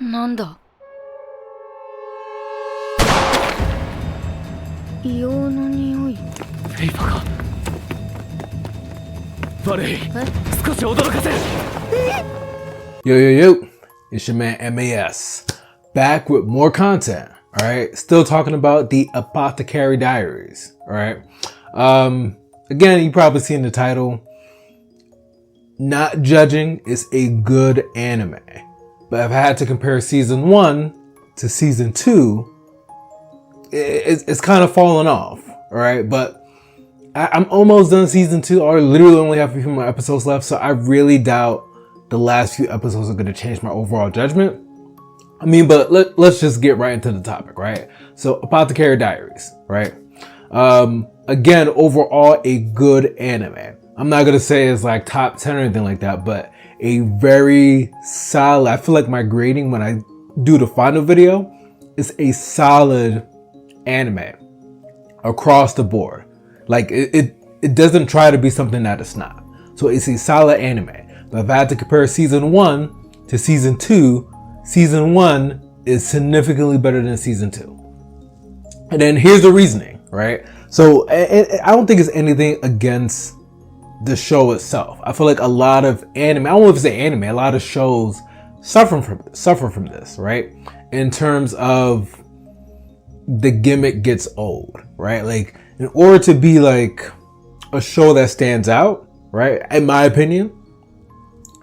なんだ硫黄の匂い。フェイパか。悪い。少し驚かせる。Yo, yo, yo. It's your man MAS. Back with more content. Alright. Still talking about the Apothecary Diaries. Alright. Again, you probably seen the title. Not judging is a good anime. But if I had to compare season 1 to season 2, it's kind of fallen off. Alright. But I'm almost done season 2. I literally only have a few more episodes left. So I really doubt the last few episodes are going to change my overall judgment. I mean, but let's just get right into the topic, right? So Apothecary Diaries, right? Again, overall a good anime. I'm not going to say it's like top 10 or anything like that, but a very solid, I feel like my grading when I do the final video is a solid anime across the board. Like it doesn't try to be something that it's not. So it's a solid anime. But if I had to compare season 1 to season 2, season 1 is significantly better than season 2. And then here's the reasoning, right? So I don't think it's anything against the show itself. I feel like a lot of anime, I don't know if it's an anime, a lot of shows suffer from this, right? In terms of the gimmick gets old, right? Like in order to be like a show that stands out, right? In my opinion,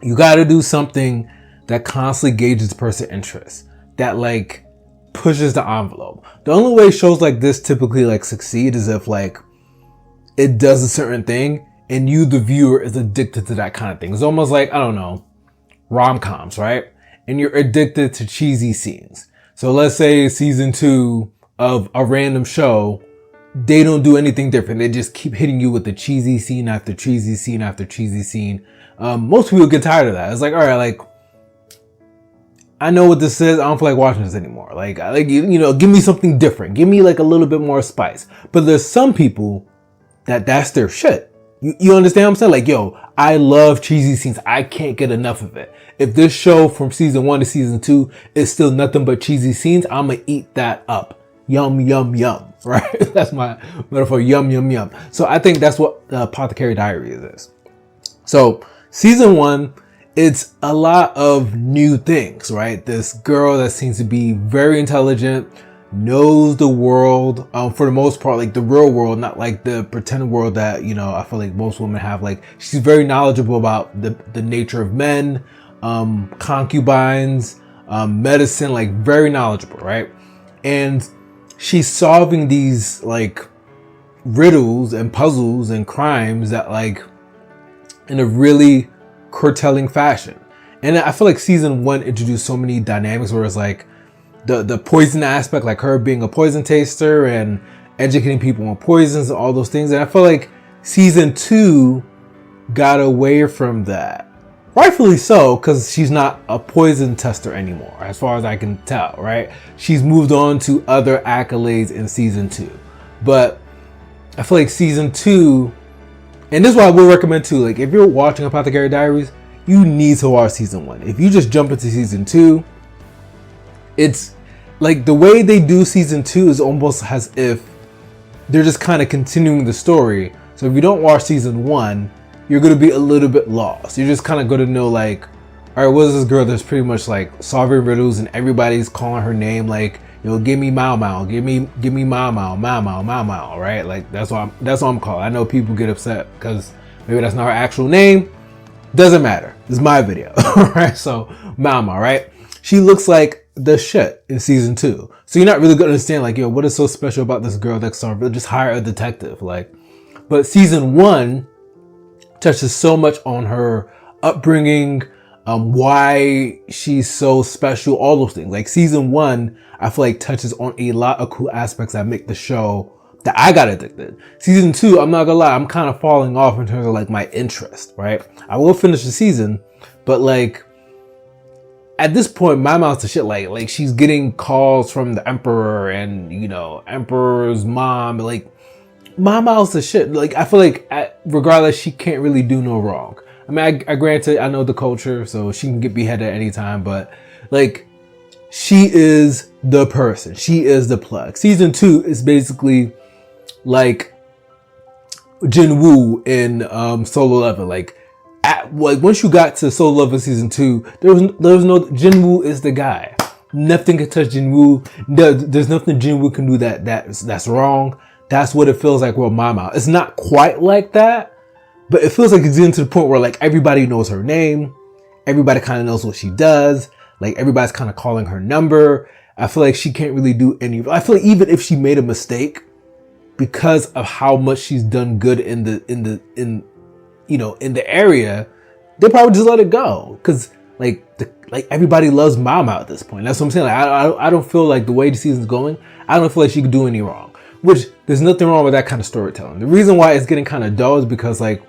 you got to do something that constantly gauges person interest, that like pushes the envelope. The only way shows like this typically like succeed is if like it does a certain thing and you, the viewer, is addicted to that kind of thing. It's almost like, I don't know, rom-coms, right? And you're addicted to cheesy scenes. So let's say season 2 of a random show, they don't do anything different. They just keep hitting you with the cheesy scene after cheesy scene after cheesy scene. Most people get tired of that. It's like, all right, like, I know what this is. I don't feel like watching this anymore. Like you know, give me something different. Give me like a little bit more spice. But there's some people that's their shit. You understand what I'm saying? Like, yo, I love cheesy scenes. I can't get enough of it. If this show from season 1 to season 2 is still nothing but cheesy scenes, I'm gonna eat that up. Yum, yum, yum. Right? That's my metaphor. Yum, yum, yum. So I think that's what Apothecary Diaries is. So season 1, it's a lot of new things, right? This girl that seems to be very intelligent, knows the world, for the most part, like the real world, not like the pretend world that, you know, I feel like most women have. Like, she's very knowledgeable about the nature of men, concubines, medicine, like very knowledgeable, right? And she's solving these like riddles and puzzles and crimes that like in a really curtailing fashion. And I feel like season 1 introduced so many dynamics where it's like the poison aspect, like her being a poison taster and educating people on poisons and all those things. And I feel like season 2 got away from that. Rightfully so, because she's not a poison tester anymore, as far as I can tell, right? She's moved on to other accolades in season 2. But I feel like season 2, and this is why I would recommend too, like if you're watching Apothecary Diaries, you need to watch season 1. If you just jump into season 2, it's like the way they do season 2 is almost as if they're just kind of continuing the story. So if you don't watch season 1, you're going to be a little bit lost. You're just kind of going to know like, all right, what is this girl that's pretty much like solving riddles and everybody's calling her name like, you know, give me Mao Mao, give me Mao Mao, Mao Mao, Mao Mao, right? Like that's what I'm called. I know people get upset because maybe that's not her actual name. Doesn't matter. It's my video, right? So Mao Mao, right? She looks like the shit in season 2. So you're not really gonna understand like, yo, what is so special about this girl that's solving? Just hire a detective, like. But season 1 touches so much on her upbringing, why she's so special, all those things. Like season 1, I feel like touches on a lot of cool aspects that make the show that I got addicted. Season 2, I'm not gonna lie, I'm kind of falling off in terms of like my interest, right? I will finish the season, but like at this point, my mouth's the shit. Like she's getting calls from the emperor and, you know, emperor's mom. Like my mouth's the shit. Like I feel like regardless, she can't really do no wrong. I mean, I granted, I know the culture, so she can get beheaded at any time, but like she is the person. She is the plug. Season 2 is basically like Jinwoo in Solo Leveling. Like once you got to Solo Leveling season 2, there was no Jinwoo is the guy. Nothing can touch Jinwoo. There's nothing Jinwoo can do that's wrong. That's what it feels like with Mao Mao. It's not quite like that, but it feels like it's getting to the point where like everybody knows her name. Everybody kind of knows what she does. Like everybody's kind of calling her number. I feel like she can't really do any. I feel like even if she made a mistake, because of how much she's done good in the area, they probably just let it go. Cause like everybody loves Mao Mao at this point. That's what I'm saying. Like I don't feel like the way the season's going, I don't feel like she could do any wrong. Which there's nothing wrong with that kind of storytelling. The reason why it's getting kind of dull is because like,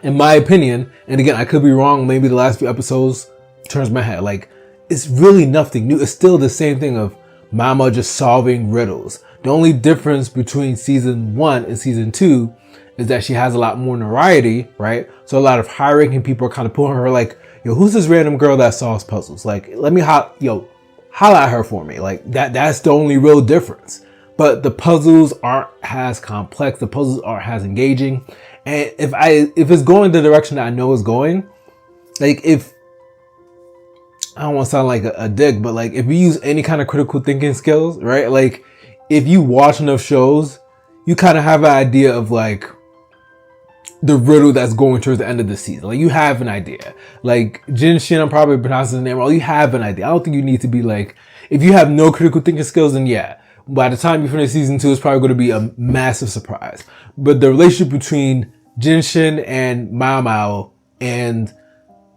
in my opinion, and again I could be wrong. Maybe the last few episodes turns my head. Like it's really nothing new. It's still the same thing of Mao Mao just solving riddles. The only difference between season 1 and season 2 is that she has a lot more notoriety, right? So a lot of high-ranking people are kind of pulling her like, yo, who's this random girl that solves puzzles? Like, let me holla at her for me. Like that's the only real difference. But the puzzles aren't as complex. The puzzles aren't as engaging. And if it's going the direction that I know it's going, like if I don't want to sound like a dick, but like if you use any kind of critical thinking skills, right? Like if you watch enough shows, you kind of have an idea of like the riddle that's going towards the end of the season. Like you have an idea. Like Jin Shin, I'm probably pronouncing his name wrong. You have an idea. I don't think you need to be like, if you have no critical thinking skills, then yeah, by the time you finish season 2, it's probably going to be a massive surprise. But the relationship between Jin Shin and Mao Mao and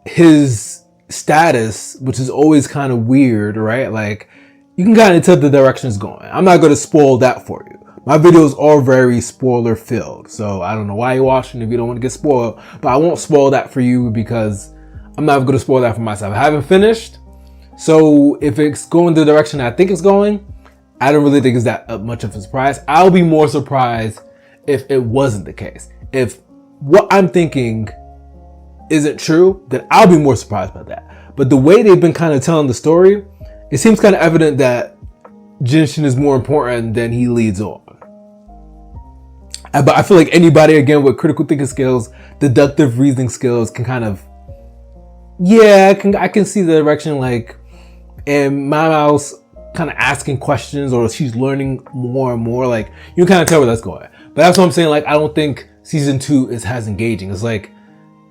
his status, which is always kind of weird, right? Like you can kind of tell the direction it's going. I'm not going to spoil that for you. My videos are very spoiler filled, so I don't know why you're watching if you don't want to get spoiled, but I won't spoil that for you because I'm not going to spoil that for myself. I haven't finished, so if it's going the direction I think it's going, I don't really think it's that much of a surprise. I'll be more surprised if it wasn't the case. If what I'm thinking isn't true, then I'll be more surprised by that. But the way they've been kind of telling the story, it seems kind of evident that Jinshin is more important than he leads on. But I feel like anybody, again, with critical thinking skills, deductive reasoning skills can kind of, yeah, I can see the direction, like, and Mao Mao's kind of asking questions or she's learning more and more. Like, you can kind of tell where that's going. But that's what I'm saying. Like, I don't think season 2 is as engaging. It's like,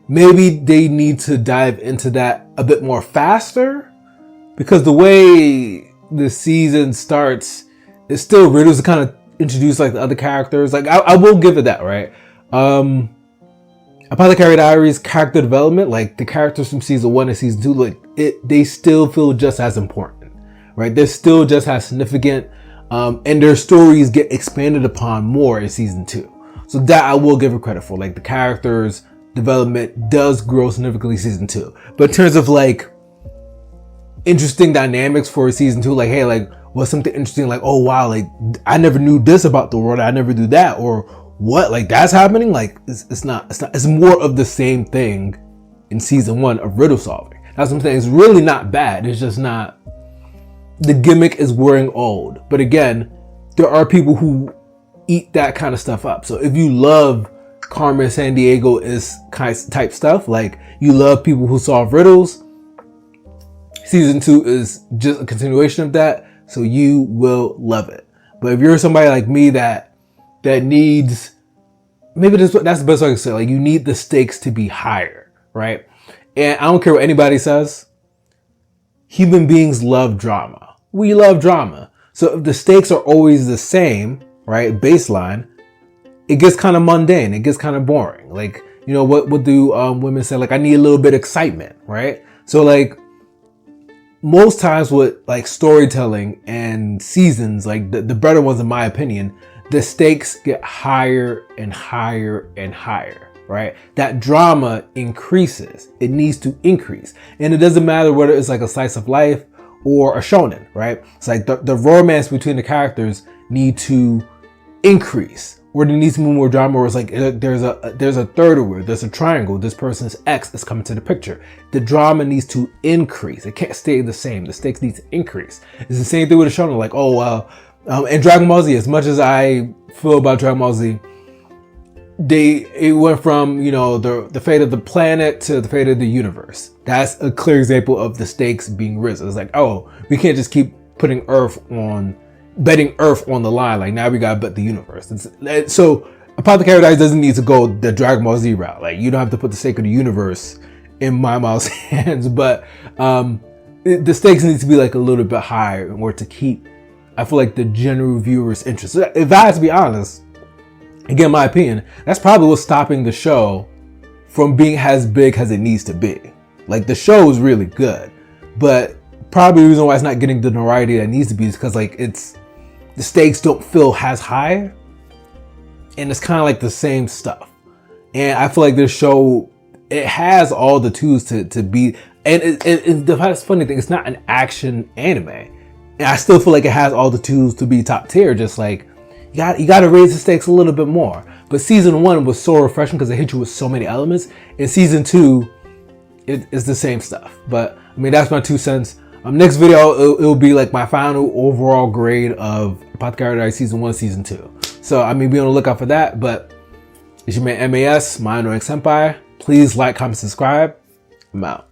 maybe they need to dive into that a bit more faster because the way the season starts, it's still riddles to kind of introduce like the other characters. Like I will give it that, right? Apothecary Diaries character development, like the characters from season 1 and season 2, like they still feel just as important, right? They're still just as significant, and their stories get expanded upon more in season 2. So that I will give it credit for. Like the characters development does grow significantly in season 2. But in terms of like interesting dynamics for season 2, like hey, like what's something interesting, like oh wow, like I never knew this about the world, I never knew that, or what, like that's happening, like it's not, it's more of the same thing in season 1 of riddle solving. That's what I'm saying. It's really not bad, it's just not, the gimmick is wearing old. But again, there are people who eat that kind of stuff up. So if you love Carmen Sandiego is type stuff, like you love people who solve riddles, season 2 is just a continuation of that, so you will love it. But if you're somebody like me that needs, maybe that's the best way I can say, like you need the stakes to be higher, right? And I don't care what anybody says, human beings love drama. We love drama. So if the stakes are always the same, right, baseline, it gets kind of mundane, it gets kind of boring. Like, you know, what do women say? Like, I need a little bit of excitement, right? So like, most times with like storytelling and seasons, like the better ones in my opinion, the stakes get higher and higher and higher, right? That drama increases. It needs to increase. And it doesn't matter whether it's like a slice of life or a shonen, right? It's like the romance between the characters need to increase, or there needs to be more drama, or it's like there's a third word, there's a triangle, this person's ex is coming to the picture. The drama needs to increase. It can't stay the same. The stakes need to increase. It's the same thing with a shonen. Like, oh well, and Dragon Ball Z, as much as I feel about Dragon Ball Z, it went from, you know, the fate of the planet to the fate of the universe. That's a clear example of the stakes being risen. It's like, oh, we can't just keep putting betting Earth on the line. Like, now we gotta bet the universe. So Apothecary Diaries doesn't need to go the Dragon Ball Z route. Like, you don't have to put the stake of the universe in Mao Mao's hands, but the stakes need to be like a little bit higher in order to keep, I feel like, the general viewer's interest. If I have to be honest, again, my opinion, that's probably what's stopping the show from being as big as it needs to be. Like, the show is really good, but probably the reason why it's not getting the notoriety that it needs to be is because, like, the stakes don't feel as high, and it's kind of like the same stuff. And I feel like this show, it has all the tools to be, and the funny thing, it's not an action anime, and I still feel like it has all the tools to be top tier. Just like, you got to raise the stakes a little bit more. But season 1 was so refreshing because it hit you with so many elements. In season 2, it's the same stuff. But I mean, that's my 2 cents. Next video, it'll be like my final overall grade of Apothecary Diaries season 1, season 2. So I mean, be on the lookout for that. But it's your man MAS, my annoying senpai. Please like, comment, subscribe. I'm out.